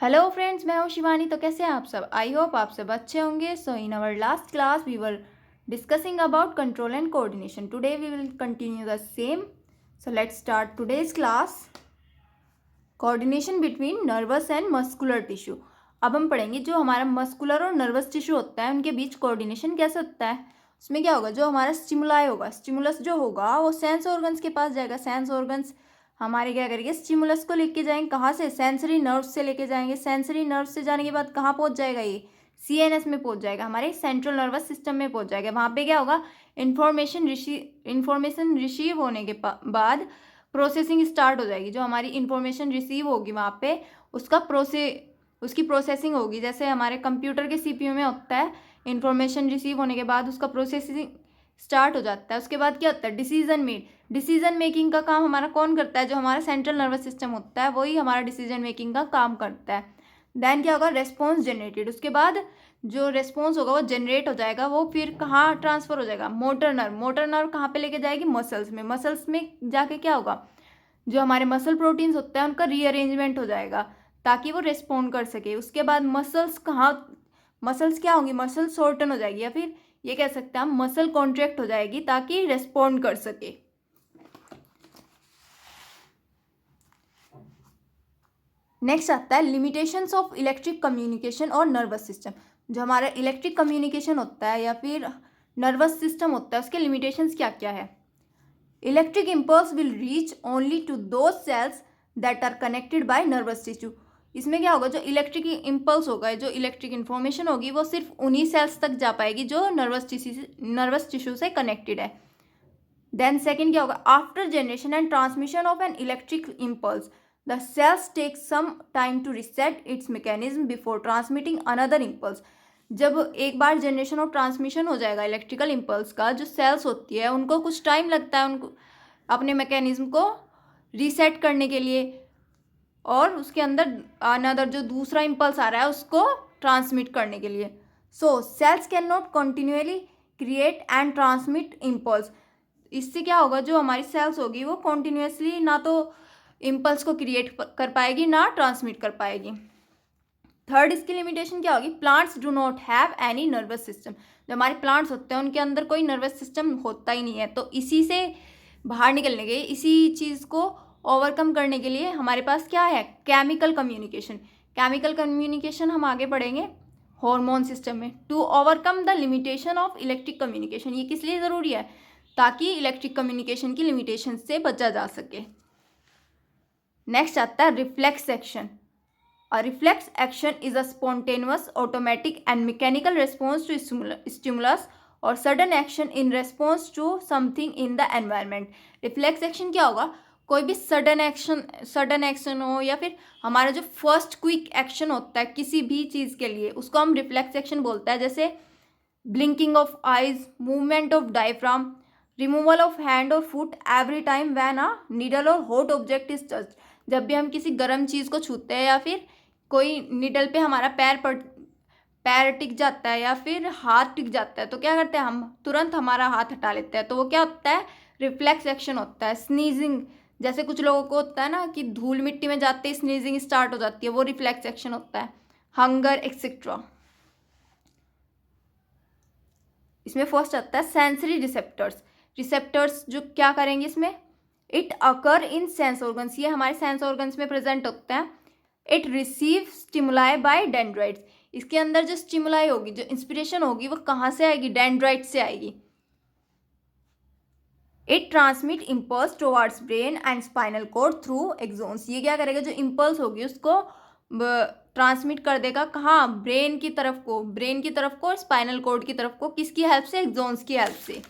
Hello friends, मैं हूँ शिवानी। तो कैसे हैं आप सब? आई होप आप सब अच्छे होंगे। So in our last class we were discussing about control and coordination. Today we will continue the same. So let's start today's class. Coordination between nervous and muscular tissue. अब हम पढ़ेंगे जो हमारा muscular और नर्वस टिश्यू होता है उनके बीच coordination कैसे होता है. उसमें क्या होगा, जो हमारा स्टिमुलाई होगा, स्टिमुलस जो होगा वो सेंस ऑर्गन्स के पास जाएगा. सेंस ऑर्गन्स हमारे क्या करेंगे, स्टिमुलस को लेके जाएंगे. कहाँ से? सेंसरी नर्व से लेके जाएंगे. सेंसरी नर्व से जाने के बाद कहाँ पहुँच जाएगा? ये सीएनएस में पहुँच जाएगा, हमारे सेंट्रल नर्वस सिस्टम में पहुँच जाएगा. वहाँ पे क्या होगा, इंफॉर्मेशन रिसीव होने के बाद प्रोसेसिंग स्टार्ट हो जाएगी. जो हमारी इंफॉर्मेशन रिसीव होगी वहाँ पे उसकी प्रोसेसिंग होगी. जैसे हमारे कंप्यूटर के सीपीयू में होता है, इंफॉर्मेशन रिसीव होने के बाद उसका प्रोसेसिंग स्टार्ट हो जाता है. उसके बाद क्या होता है, डिसीजन मेकिंग का काम हमारा कौन करता है? जो हमारा सेंट्रल नर्वस सिस्टम होता है वही हमारा डिसीजन मेकिंग का काम करता है. देन क्या होगा, रेस्पॉन्स जनरेटेड. उसके बाद जो रेस्पॉन्स होगा वो जनरेट हो जाएगा. वो फिर कहाँ ट्रांसफर हो जाएगा? मोटर नर्व कहाँ पे लेके जाएगी? मसल्स में जाके क्या होगा, जो हमारे मसल प्रोटीन्स होते हैं उनका रीअरेंजमेंट हो जाएगा ताकि वो रिस्पॉन्ड कर सके. उसके बाद मसल्स क्या होंगी? मसल शॉर्टन हो जाएगी, या फिर ये कह सकते हैं हम मसल कॉन्ट्रैक्ट हो जाएगी ताकि रेस्पॉन्ड कर सके. नेक्स्ट आता है लिमिटेशंस ऑफ इलेक्ट्रिक कम्युनिकेशन और नर्वस सिस्टम. जो हमारा इलेक्ट्रिक कम्युनिकेशन होता है या फिर नर्वस सिस्टम होता है उसके लिमिटेशंस क्या क्या है. Electric impulse will reach only to those cells that are connected by nervous tissue. इसमें क्या होगा, जो इलेक्ट्रिक इम्पल्स होगा, जो इलेक्ट्रिक इन्फॉर्मेशन होगी वो सिर्फ उन्हीं सेल्स तक जा पाएगी जो नर्वस टिश्यू से कनेक्टेड है. देन सेकेंड क्या होगा, after generation and transmission of an electric impulse the cells take some time to reset its mechanism before transmitting another impulse. जब एक बार जनरेशन और ट्रांसमिशन हो जाएगा इलेक्ट्रिकल इम्पल्स का, जो सेल्स होती है उनको कुछ टाइम लगता है उनको अपने मैकेनिज्म को रीसेट करने के लिए, और उसके अंदर अनदर जो दूसरा इम्पल्स आ रहा है उसको ट्रांसमिट करने के लिए. सो cells can not continually create and transmit impulse. इससे क्या होगा, जो हमारी सेल्स होगी वो कॉन्टिन्यूसली ना तो इम्पल्स को क्रिएट कर पाएगी ना ट्रांसमिट कर पाएगी. थर्ड इसकी लिमिटेशन क्या होगी, plants do not have any nervous system. जो हमारे प्लांट्स होते हैं उनके अंदर कोई नर्वस सिस्टम होता ही नहीं है. तो इसी से बाहर निकलने के लिए, इसी चीज़ को ओवरकम करने के लिए हमारे पास क्या है, केमिकल कम्युनिकेशन हम आगे पढ़ेंगे हार्मोन सिस्टम में. To overcome the limitation of electric communication. ये किस लिए ज़रूरी है? ताकि इलेक्ट्रिक कम्युनिकेशन की लिमिटेशन से बचा जा सके. नेक्स्ट आता है reflex action. A reflex action is a spontaneous, automatic and mechanical response to stimulus or sudden action in response to something in the environment. Reflex action क्या होगा, कोई भी सडन एक्शन हो या फिर हमारा जो फर्स्ट क्विक एक्शन होता है किसी भी चीज़ के लिए उसको हम रिफ्लेक्स एक्शन बोलते हैं. जैसे blinking of eyes, movement of diaphragm, removal of hand और foot every time when a needle और हॉट ऑब्जेक्ट इज टच्ड. जब भी हम किसी गर्म चीज़ को छूते हैं या फिर कोई निडल पे हमारा पैर टिक जाता है या फिर हाथ टिक जाता है तो क्या करते हैं हम, तुरंत हमारा हाथ हटा लेते हैं. तो वो क्या होता है, रिफ्लेक्स एक्शन होता है. स्नीजिंग, जैसे कुछ लोगों को होता है ना कि धूल मिट्टी में जाते ही स्नीजिंग स्टार्ट हो जाती है, वो रिफ्लेक्स एक्शन होता है. Hunger etcetera. इसमें फर्स्ट आता है सेंसरी रिसेप्टर्स जो क्या करेंगे इसमें, it occur in sense organs. ये हमारे सेंस ऑर्गन्स में प्रेजेंट होते हैं. It receive stimuli by dendrites. इसके अंदर जो स्टिमुलाई होगी, जो इंस्पिरेशन होगी वो कहाँ से आएगी, डेंड्राइट से आएगी. It transmit impulse towards brain and spinal cord through exons. ये क्या करेगा, जो इम्पल्स होगी उसको ट्रांसमिट कर देगा कहाँ, ब्रेन की तरफ को और स्पाइनल कॉर्ड की तरफ को. किसकी हेल्प से? एक्सोन्स की हेल्प से.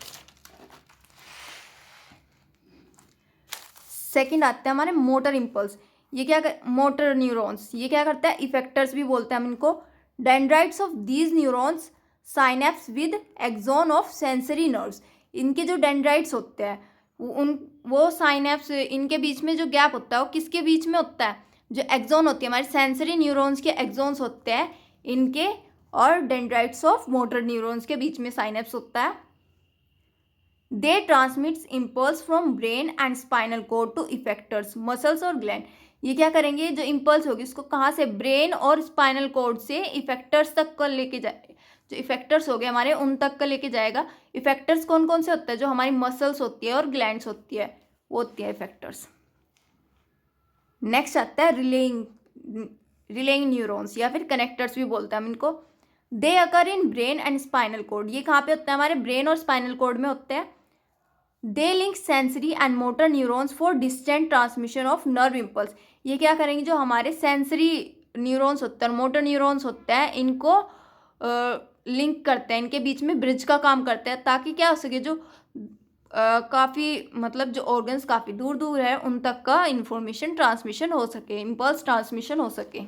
सेकेंड आते हैं हमारे मोटर इम्पल्स. ये क्या मोटर न्यूरॉन्स, ये क्या करता है, इफेक्टर्स भी बोलते हैं हम इनको. Dendrites of these neurons synapse with axon of sensory nerves. इनके जो डेंड्राइट्स होते हैं वो साइनेप्स, इनके बीच में जो गैप होता है वो किसके बीच में होता है, जो एक्सोन होती है हमारे सेंसरी न्यूरॉन्स के एक्सोन्स होते हैं इनके, और डेंड्राइट्स ऑफ मोटर न्यूरॉन्स के बीच में साइनेप्स होता है. They transmits impulse from brain and spinal cord to effectors, muscles और ग्लैंड. ये क्या करेंगे, जो इम्पल्स होगी उसको कहाँ से, ब्रेन और स्पाइनल कॉर्ड से इफेक्टर्स तक को लेके जाए, जो इफेक्टर्स हो गए हमारे उन तक का लेके जाएगा। इफेक्टर्स कौन कौन से होते हैं, जो हमारी मसल्स होती है और ग्लैंड्स होती है वो होती है इफेक्टर्स। नेक्स्ट आता है रिलेइंग न्यूरॉन्स या फिर कनेक्टर्स भी बोलते हैं हम इनको। They occur in brain and spinal cord, ये कहाँ पे होता है, हमारे ब्रेन और स्पाइनल कॉर्ड में होते हैं। They link sensory and motor neurons for distant transmission of nerve impulse, ये क्या करेंगे, जो हमारे सेंसरी न्यूरॉन्स होते हैं और मोटर न्यूरॉन्स होते हैं इनको लिंक करते हैं, इनके बीच में ब्रिज का काम करते हैं, ताकि क्या हो सके, जो काफ़ी मतलब जो ऑर्गन्स काफ़ी दूर दूर है उन तक का इंफॉर्मेशन ट्रांसमिशन हो सके, इम्पल्स ट्रांसमिशन हो सके।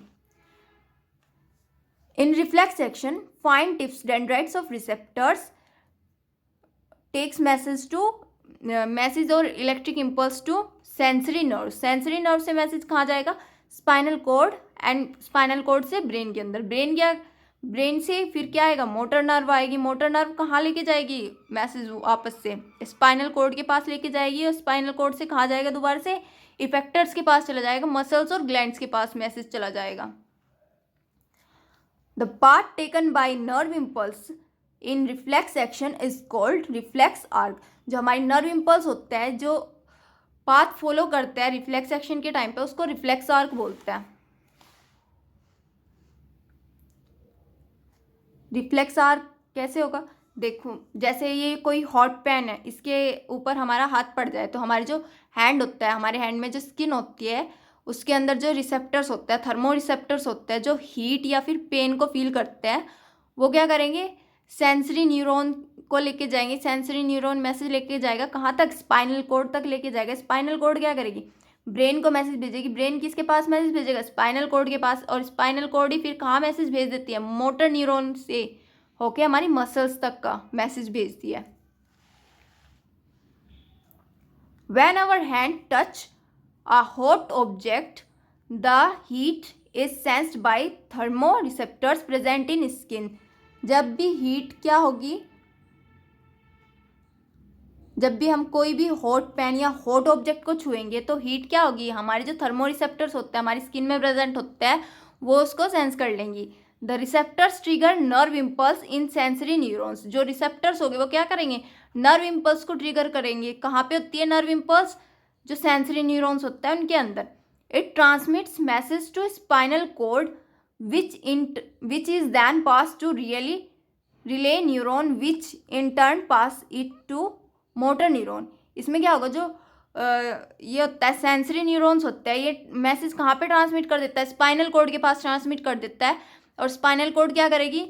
In reflex action fine tips dendrites of receptors takes message और electric impulse to sensory nerve, sensory nerve से मैसेज कहाँ जाएगा, spinal cord, and spinal cord से ब्रेन के अंदर, ब्रेन से फिर क्या आएगा, मोटर नर्व आएगी, मोटर नर्व कहाँ लेके जाएगी मैसेज, वापस से स्पाइनल कॉर्ड के पास लेके जाएगी, और स्पाइनल कॉर्ड से कहाँ जाएगा, दोबारा से इफेक्टर्स के पास चला जाएगा, मसल्स और ग्लैंड्स के पास मैसेज चला जाएगा। The part taken by nerve impulse in reflex action is called reflex arc, जो हमारी नर्व इम्पल्स होता है जो पाथ फॉलो करता है रिफ्लेक्स एक्शन के टाइम पे उसको रिफ्लेक्स आर्क बोलते हैं। रिफ्लेक्स आर्क कैसे होगा, देखो जैसे ये कोई हॉट पैन है, इसके ऊपर हमारा हाथ पड़ जाए तो हमारे जो हैंड होता है, हमारे हैंड में जो स्किन होती है उसके अंदर जो रिसेप्टर्स होते हैं, थर्मो रिसेप्टर्स होते हैं, जो हीट या फिर पेन को फील करते हैं, वो क्या करेंगे, सेंसरी न्यूरॉन को लेके जाएंगे, सेंसरी न्यूरॉन मैसेज लेके जाएगा कहाँ तक, स्पाइनल कॉर्ड तक लेके जाएगा। स्पाइनल कॉर्ड क्या करेगी, ब्रेन को मैसेज भेजेगी, ब्रेन किसके पास मैसेज भेजेगा, स्पाइनल कॉर्ड के पास, और स्पाइनल कॉर्ड ही फिर कहाँ मैसेज भेज देती है, मोटर न्यूरॉन से होके हमारी मसल्स तक का मैसेज भेजती है। When our hand touch a hot object, the heat is sensed by thermoreceptors present in skin, जब भी हीट क्या होगी, जब भी हम कोई भी हॉट पैन या हॉट ऑब्जेक्ट को छुएंगे तो हीट क्या होगी, हमारे जो थर्मोरिसेप्टर्स होते हैं हमारी स्किन में प्रेजेंट होते हैं वो उसको सेंस कर लेंगी। The receptors trigger nerve impulse in sensory neurons, जो रिसेप्टर्स होंगे वो क्या करेंगे, नर्व इम्पल्स को ट्रिगर करेंगे। कहाँ पे होती है नर्व इम्पल्स, जो सेंसरी न्यूरॉन्स होता है उनके अंदर। It transmits message to spinal cord which is then pass to relay neuron which in turn pass it to motor neuron. इसमें क्या होगा, जो ये होता है सेंसरी न्यूरॉन्स होता है, ये मैसेज कहाँ पे ट्रांसमिट कर देता है, स्पाइनल कॉर्ड के पास ट्रांसमिट कर देता है, और स्पाइनल कॉर्ड क्या करेगी,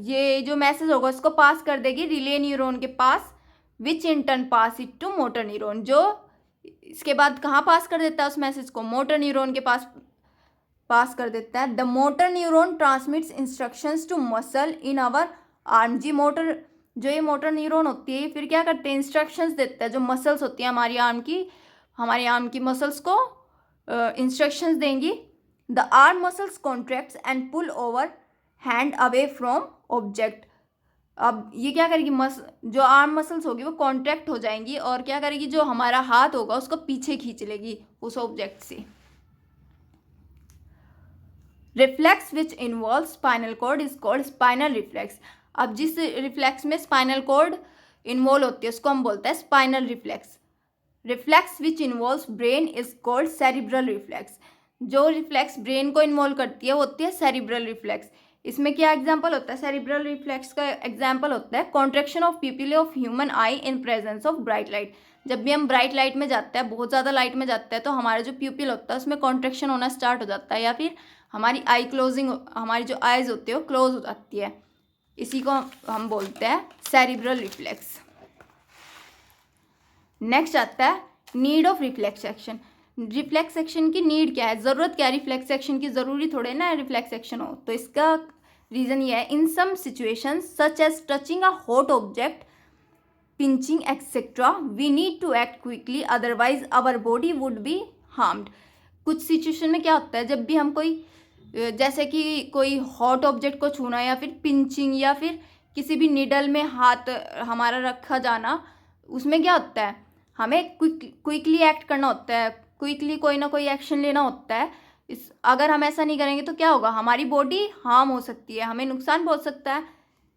ये जो मैसेज होगा उसको पास कर देगी रिले न्यूरॉन के पास, which in turn pass it to motor neuron, जो इसके बाद कहाँ पास कर देता है उस मैसेज को, मोटर न्यूरॉन के पास कर देता है। The motor neuron transmits instructions to muscle in our arm, जी मोटर, जो ये मोटर न्यूरॉन होती है फिर क्या करते हैं, इंस्ट्रक्शंस देता है, जो मसल्स होती हैं हमारी आर्म की मसल्स को इंस्ट्रक्शंस देंगी। The arm muscles contracts and pull over hand away from object, अब ये क्या करेगी, जो आर्म मसल्स होगी वो कॉन्ट्रैक्ट हो जाएंगी और क्या करेगी, जो हमारा हाथ होगा उसको पीछे खींच लेगी उस ऑब्जेक्ट से। Reflex which involve spinal cord is called spinal reflex, अब जिस रिफ्लेक्स में स्पाइनल कॉर्ड इन्वॉल्व होती है उसको हम बोलते हैं spinal reflex. Reflex which involve brain is called cerebral reflex, जो रिफ्लेक्स ब्रेन को इन्वॉल्व करती है वो होती है सेरिब्रल रिफ्लेक्स। इसमें क्या एग्जाम्पल होता है, सेरिब्रल रिफ्लेक्स का एग्जाम्पल होता है contraction of प्यूपिल of human I in presence of bright light, जब भी हम ब्राइट लाइट में जाते हैं, बहुत ज़्यादा लाइट में जाते हैं तो हमारा जो प्यूपिल होता है उसमें कॉन्ट्रैक्शन होना स्टार्ट हो जाता है, या फिर हमारी आई क्लोजिंग, हमारी जो आइज होती है वो क्लोज हो जाती है, इसी को हम बोलते हैं सेरिब्रल रिफ्लेक्स। नेक्स्ट आता है need of reflex action. Reflex action की नीड क्या है, ज़रूरत क्या है रिफ्लेक्स एक्शन की, ज़रूरी थोड़े ना रिफ्लेक्स एक्शन हो, तो इसका रीज़न ये है, in some situations such as touching a hot object, pinching etcetera, we need to act quickly otherwise our body would be harmed. कुछ सिचुएशन में क्या होता है, जब भी हम कोई, जैसे कि कोई हॉट ऑब्जेक्ट को छूना या फिर पिंचिंग या फिर किसी भी निडल में हाथ हमारा रखा जाना, उसमें क्या होता है, हमें क्विकली एक्ट करना होता है, क्विकली कोई ना कोई एक्शन लेना होता है। अगर हम ऐसा नहीं करेंगे तो क्या होगा, हमारी बॉडी हार्म हो सकती है, हमें नुकसान पहुंच सकता है।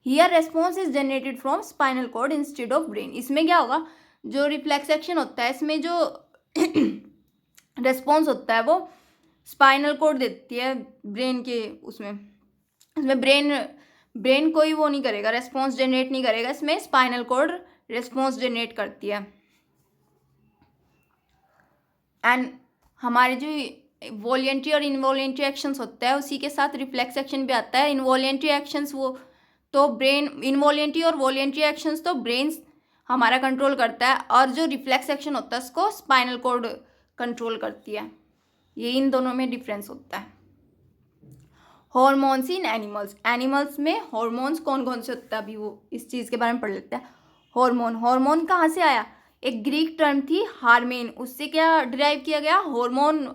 Here response is generated from spinal cord instead of brain. इसमें क्या होगा, जो रिफ्लेक्स एक्शन होता है इसमें जो रेस्पॉन्स होता है वो स्पाइनल कॉर्ड देती है ब्रेन के, उसमें ब्रेन कोई वो नहीं करेगा, रेस्पॉन्स जनरेट नहीं करेगा, इसमें स्पाइनल कॉर्ड रेस्पॉन्स जनरेट करती है। एंड हमारे जो वॉलेंट्री और इनवॉलेंट्री एक्शंस होता है उसी के साथ रिफ्लेक्स एक्शन भी आता है। इनवॉलेंट्री एक्शंस वो तो ब्रेन, इनवॉलेंट्री और वॉलेंट्री एक्शंस तो ब्रेन हमारा कंट्रोल करता है, और जो रिफ्लेक्स एक्शन होता है उसको स्पाइनल कॉर्ड कंट्रोल करती है। ये इन दोनों में डिफरेंस होता है। हॉर्मोन्स इन एनिमल्स, एनिमल्स में हॉर्मोन्स कौन कौन से होते हैं अभी वो इस चीज़ के बारे में पढ़ लेते हैं। हार्मोन कहाँ से आया, एक ग्रीक टर्म थी हार्मेन, उससे क्या डिराइव किया गया, हार्मोन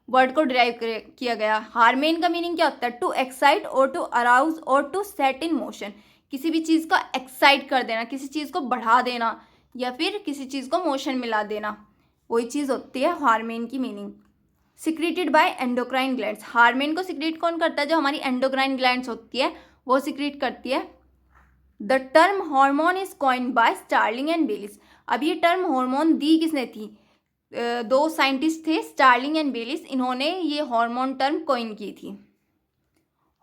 वर्ड को डिराइव किया गया। हार्मेन का मीनिंग क्या होता है, टू एक्साइट और टू अराउज और टू सेट इन मोशन। किसी भी चीज़ को एक्साइट कर देना, किसी चीज़ को बढ़ा देना या फिर किसी चीज़ को मोशन में ला देना, वही चीज़ होती है हार्मेन की meaning. Secreted by endocrine glands, hormone को सिक्रीट कौन करता है, जो हमारी एंडोक्राइन ग्लैंड्स होती है वो सिक्रीट करती है। The term hormone is coined by Starling and Bayliss. अब ये टर्म हार्मोन दी किसने थी, दो साइंटिस्ट थे स्टार्लिंग एंड बेलिस, इन्होंने ये हार्मोन टर्म कॉइन की थी।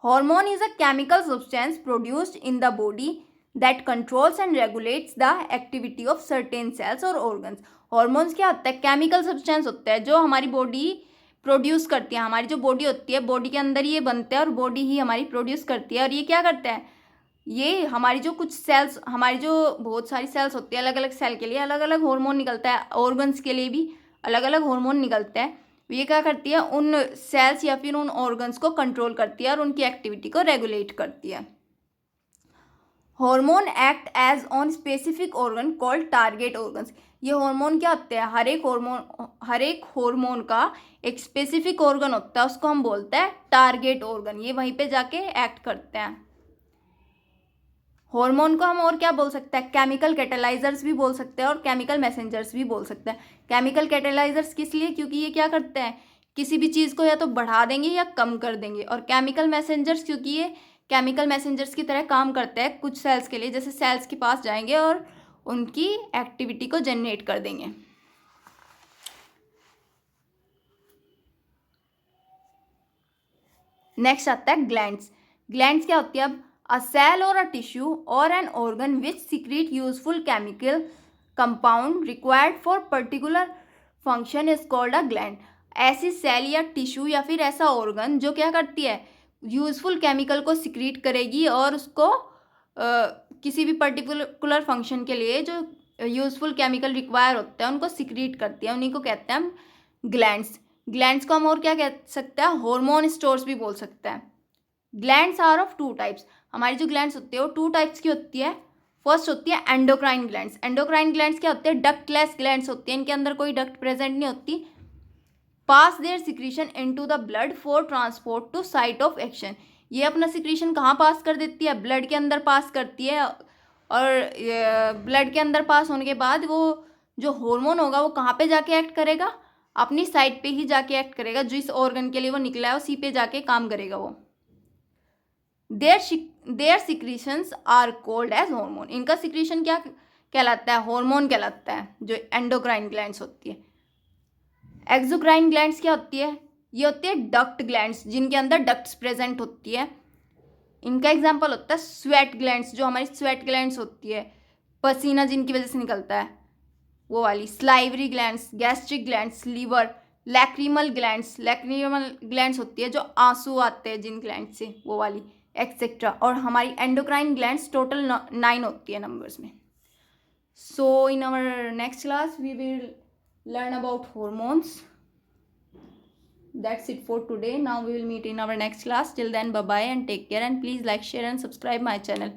Hormone is a chemical substance produced in the body that controls and regulates the activity of certain cells और ऑर्गन्स। हार्मोन्स क्या होता है, केमिकल सब्सटेंस होता है जो हमारी बॉडी प्रोड्यूस करती है। हमारी जो बॉडी होती है, बॉडी के अंदर ये बनते हैं और बॉडी ही हमारी प्रोड्यूस करती है। और ये क्या करता है, ये हमारी जो कुछ सेल्स, हमारी जो बहुत सारी सेल्स होती है, अलग अलग सेल के लिए अलग अलग हार्मोन निकलता है, ऑर्गन्स के लिए भी अलग अलग हार्मोन निकलता है। ये क्या करती है, उन सेल्स या फिर उन ऑर्गन्स को कंट्रोल करती है और उनकी एक्टिविटी को रेगुलेट करती है। Hormone act as on specific organ called target organs. ये हार्मोन क्या होते हैं, हर एक हार्मोन का एक स्पेसिफिक ऑर्गन होता है, उसको हम बोलते हैं टारगेट ऑर्गन। ये वहीं पे जाके एक्ट करते हैं। हार्मोन को हम और क्या बोल सकते हैं, केमिकल कैटेलाइजर्स भी बोल सकते हैं और केमिकल मैसेंजर्स भी बोल सकते हैं। केमिकल कैटेलाइजर्स किस लिए, क्योंकि ये क्या करते हैं, किसी भी चीज़ को या तो बढ़ा देंगे या कम कर देंगे। और केमिकल मैसेंजर्स क्योंकि ये केमिकल मैसेंजर्स की तरह काम करते हैं कुछ सेल्स के लिए, जैसे सेल्स के पास जाएंगे और उनकी एक्टिविटी को जनरेट कर देंगे। नेक्स्ट आता है ग्लैंड्स। ग्लैंड्स क्या होती है, अब a cell or a tissue or an organ which secrete useful chemical compound required for particular function is called a gland। ऐसी सेल या टिश्यू या फिर ऐसा ऑर्गन जो क्या करती है, यूजफुल केमिकल को सिक्रीट करेगी और उसको किसी भी पर्टिकुलर फंक्शन के लिए जो यूजफुल केमिकल रिक्वायर होता है उनको सिक्रीट करती है, उन्हीं को कहते हैं हम ग्लैंड्स। ग्लैंड्स को हम और क्या कह सकते हैं, हार्मोन स्टोर्स भी बोल सकते हैं। Glands are of two types. हमारी जो ग्लैंड्स होती है वो टू टाइप्स की होती है। फर्स्ट होती है एंडोक्राइन ग्लैंड्स। एंडोक्राइन ग्लैंड्स क्या होते हैं, डक्टलेस ग्लैंड्स होती हैं, इनके अंदर कोई डक्ट प्रेजेंट नहीं होती। Pass their secretion into the blood for transport to site of action. ये अपना सिक्रीशन कहाँ पास कर देती है, ब्लड के अंदर पास करती है। और ब्लड के अंदर पास होने के बाद वो जो हार्मोन होगा वो कहाँ पे जाके एक्ट करेगा, अपनी साइट पे ही जाके एक्ट करेगा, जिस ऑर्गन के लिए वो निकला है उसी पे जाके काम करेगा वो। Their secretions are called as hormone. इनका सिक्रीशन क्या कहलाता है, हार्मोन कहलाता है, जो एंडोक्राइन ग्लैंड्स होती है। एक्सोक्राइन ग्लैंड्स क्या होती है, ये होती है डक्ट ग्लैंड्स, जिनके अंदर डक्ट्स प्रेजेंट होती है। इनका एग्जांपल होता है स्वेट ग्लैंड्स, जो हमारी स्वेट ग्लैंड्स होती है, पसीना जिनकी वजह से निकलता है वो वाली। Salivary glands, gastric glands, liver, lacrimal glands, lacrimal glands होती है जो आंसू आते हैं जिन ग्लैंड से, वो वाली, एक्सेट्रा। और हमारी एंडोक्राइन ग्लैंड्स टोटल 9 होती है नंबर्स में। So in our next class we will learn about hormones. That's it for today. Now we will meet in our next class. Till then, bye bye and take care, and please like, share and subscribe my channel.